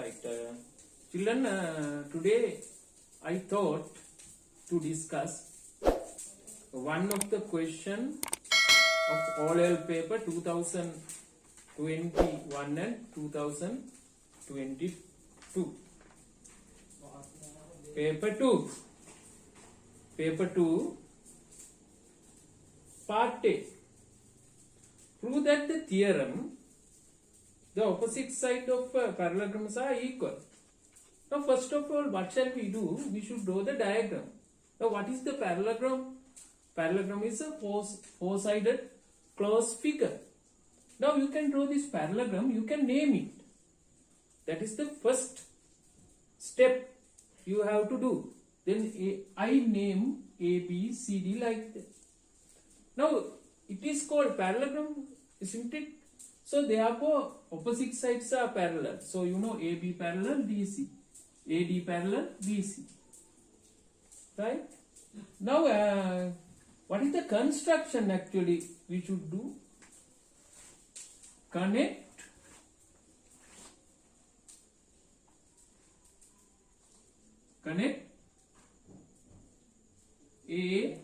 side. Children, today I thought to discuss one of the question of O-level paper 2021 and 2022. Paper 2, Part A. Prove that the theorem, the opposite side of parallelograms are equal. Now, first of all, what shall we do? We should draw the diagram. Now, what is the parallelogram? Parallelogram is a four-sided closed figure. Now, you can draw this parallelogram, you can name it. That is the first step you have to do. Then I name A, B, C, D like that. Now, it is called parallelogram, isn't it? So, therefore, opposite sides are parallel. So, you know AB parallel DC, AD parallel BC. Right? Now, what is the construction actually we should do? Connect A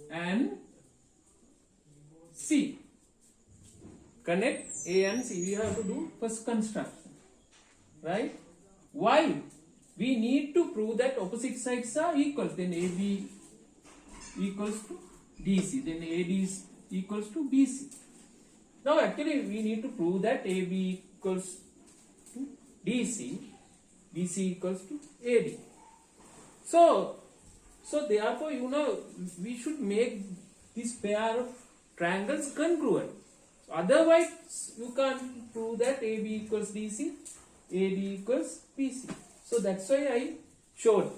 and C. Connect A and C. We have to do first construction. Right? Why? We need to prove that opposite sides are equal. Then AB equals to DC. Then AD is equals to BC. Now actually we need to prove that AB equals to DC. BC equals to AD. So therefore, you know, we should make this pair of triangles congruent. Otherwise, you can't prove that AB equals DC, AD equals BC. So that's why I showed,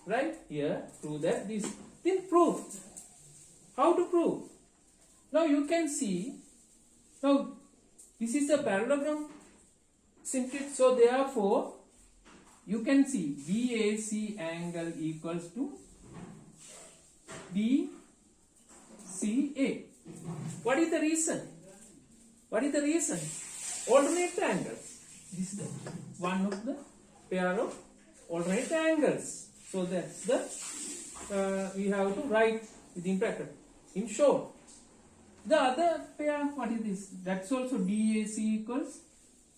right here, prove that this. Then prove. How to prove? Now you can see, now this is a parallelogram, isn't it? So therefore, you can see BAC angle equals to BCA. What is the reason? What is the reason? Alternate angles. This is the one of the pair of alternate angles. So that's the we have to write within bracket. In short, the other pair, what is this? That's also DAC equals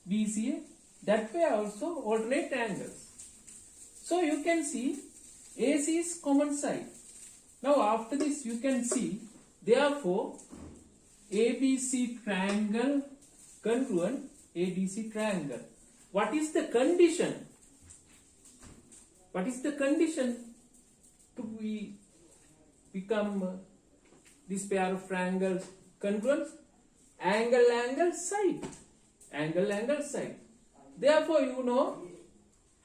BCA. That pair also alternate angles. So you can see AC is common side. Now after this you can see, therefore ABC triangle congruent ADC triangle. What is the condition? What is the condition to become this pair of triangles congruent? Angle side. Angle side. Therefore, you know,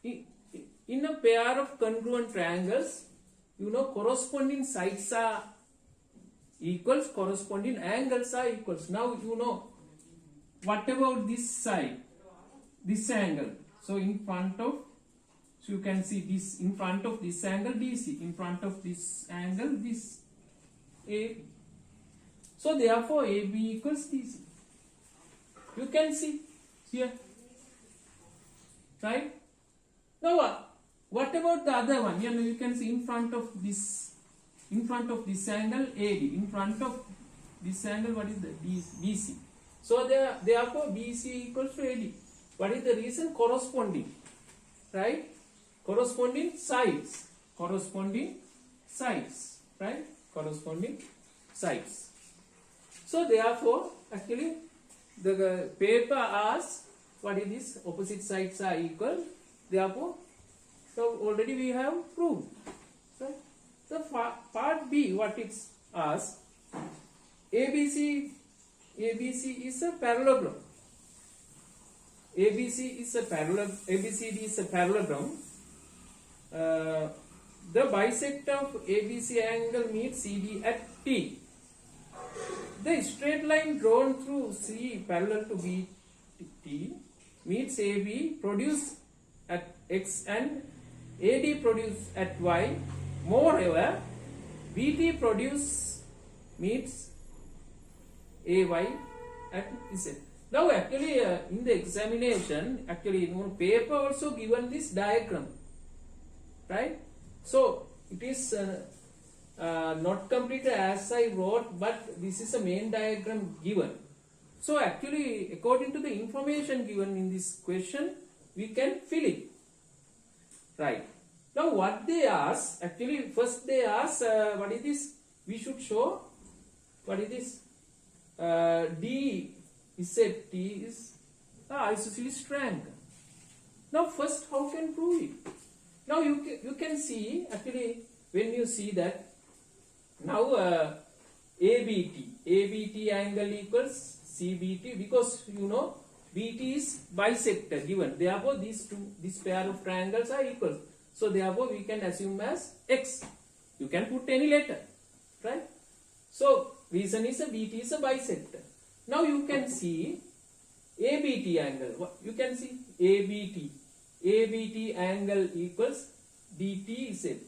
in a pair of congruent triangles, you know, corresponding sides are equals, corresponding angles are equals. Now, you know, what about this side, this angle? So, in front of, so you can see this, in front of this angle DC, in front of this angle this AB. So, therefore, AB equals DC. You can see here. Right? Now, what about the other one? You know, you can see in front of this angle AD, in front of this angle, what is the BC? So therefore BC equals to AD. What is the reason? Corresponding, right? Corresponding sides, right? Corresponding sides. So therefore, actually, the paper asks, what is this? Opposite sides are equal. Therefore, so already we have proved. Right? The part B, what it asks, ABC is a parallelogram. ABCD is a parallelogram. The bisect of ABC angle meets CD at T. The straight line drawn through C parallel to BT meets AB produced at X and AD produced at Y. Moreover, BT produce meets AY at Z. Now actually in the examination, actually in paper also given this diagram, right? So it is not completed as I wrote, but this is a main diagram given. So actually according to the information given in this question, we can fill it, right? Now what they ask, actually first they ask what is this? We should show what is this? D is said T is isosceles triangle. Now first how can prove it? Now you can see actually when you see that now ABT angle equals CBT, because you know BT is bisector given, therefore this pair of triangles are equal, so therefore we can assume as X. You can put any letter, right? So reason is a BT is a bisector. Now you can see ABT angle. You can see ABT angle equals DT Z.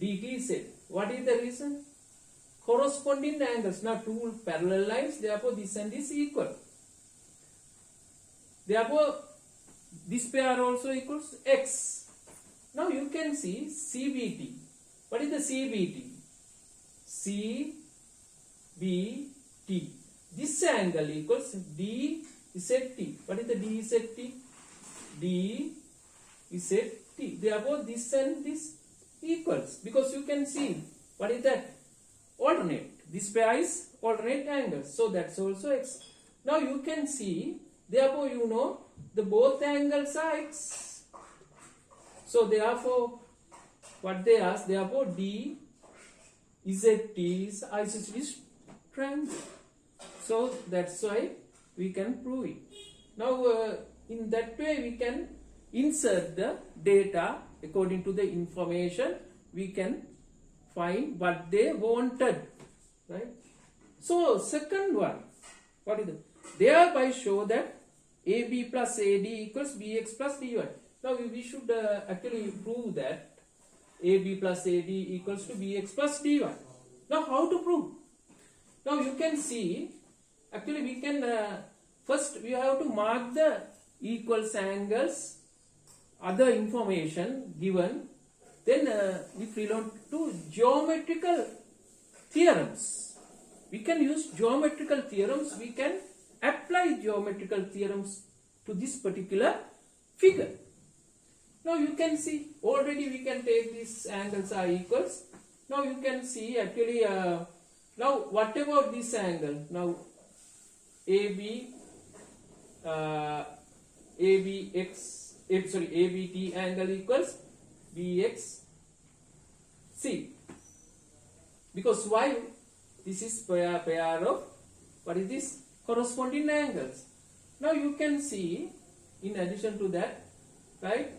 DT Z. What is the reason? Corresponding angles. Now two parallel lines, therefore this and this equal. Therefore this pair also equals X. Now you can see CBT. What is the CBT? CBT. This angle equals DZT. What is the DZT? DZT. Therefore this and this equals, because you can see what is that? Alternate. This pair is alternate angles, so that's also X. Now you can see, therefore you know the both angles are X. So therefore what they ask, therefore DZT is isosceles triangle. So that's why we can prove it. Now in that way we can insert the data according to the information. We can find what they wanted, right? So second one, what is it? Thereby show that AB plus AD equals BX plus DY. Now we should actually prove that AB plus AD equals to BX plus DY. Now how to prove? Now you can see, actually we can first we have to mark the equals angles, other information given. Then if we belong to geometrical theorems, we can use geometrical theorems. We can apply geometrical theorems to this particular figure. Now you can see already we can take these angles are equals. Now you can see actually now what about this angle? Now ABT angle equals BX C, because why? This is pair of what is this? Corresponding angles. Now you can see in addition to that, right?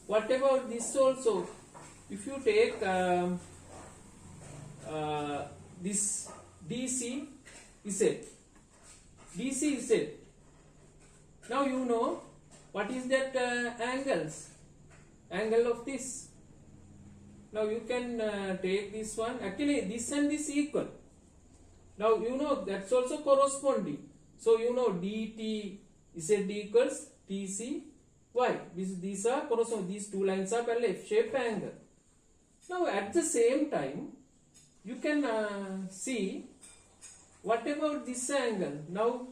What about this also? If you take this DC is it. Now you know what is that angle of this. Now you can take this one. Actually this and this equal. Now you know that's also corresponding. So you know DT Z equals TC Y. These are corresponding. These two lines are parallel, F-shaped angle. Now at the same time you can see what about this angle. Now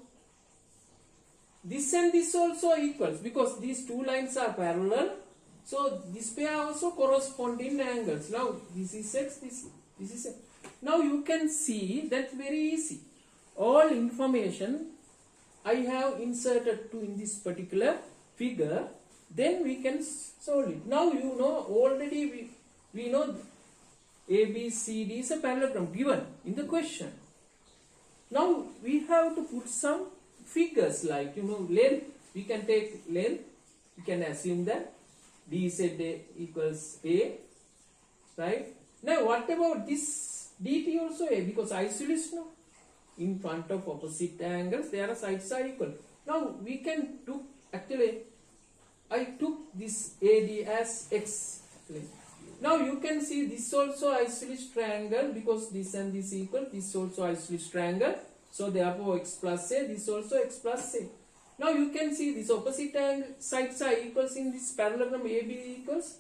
this and this also equals, because these two lines are parallel. So this pair also corresponding angles. Now this is X, this is X. Now you can see that's very easy. All information I have inserted to in this particular figure, then we can solve it. Now you know already we know ABCD is a parallelogram given in the question. Now we have to put some figures like length. We can take length. We can assume that DZ equals A, right? Now what about this DT also A, because isosceles, no? In front of opposite angles their sides are equal. Now we can do, actually I took this AD as X. Now you can see this also isosceles triangle, because this and this equal. This also isosceles triangle. So therefore X plus A, this also X plus A. Now you can see this opposite angle sides are equals in this parallelogram AB equals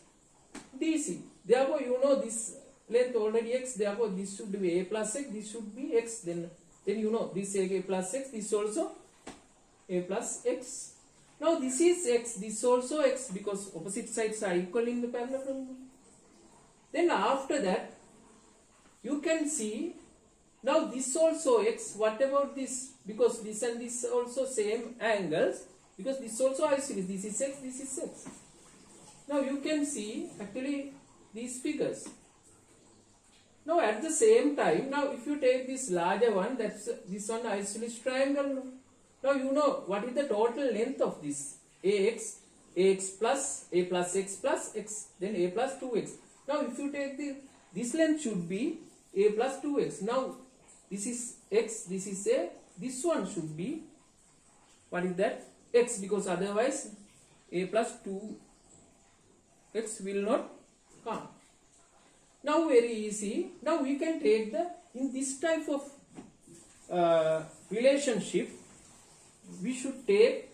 DC. Therefore, you know this length already x. Therefore, this should be a plus x. This should be x. Then you know this a plus x. This also a plus x. Now this is x. This also x because opposite sides are equal in the parallelogram. Then after that, you can see now this also x. What about this? Because this and this also same angles. Because this also isolated. This is x. This is x. Now you can see actually these figures. Now at the same time, now if you take this larger one, that's this one isosceles triangle. Now you know what is the total length of this ax plus x plus x, then a plus 2x. Now if you take this length should be a plus 2x. Now this is x, this is a, this one should be, what is that? X, because otherwise a plus 2x will not come. Now very easy. Now we can take in this type of relationship, we should take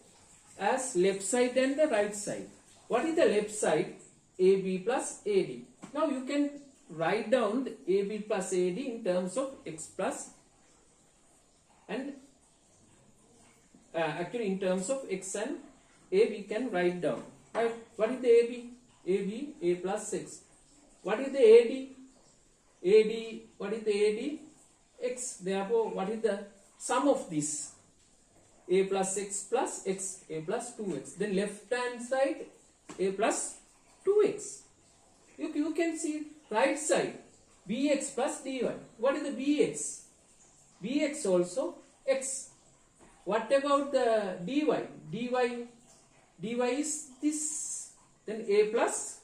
as left side and the right side. What is the left side? AB plus AD. Now you can write down the AB plus AD in terms of x plus and actually in terms of x and a we can write down. Right? What is the AB? AB a plus x. What is the AD? AD, what is the AD? X. Therefore, what is the sum of this? A plus x, a plus 2x. Then left hand side, a plus 2x. You can see right side, bx plus dy. What is the bx? Bx also x. What about the dy? Dy is this. Then a plus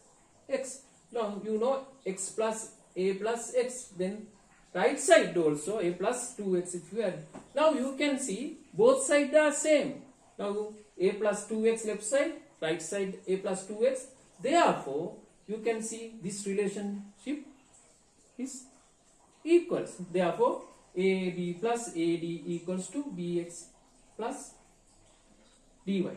x. Now you know x plus a plus x. Then right side also a plus 2x if you add. Now you can see both sides are same. Now a plus 2x left side, right side a plus 2x. Therefore, you can see this relationship is equals. Therefore, AB plus AD equals to BX plus DY.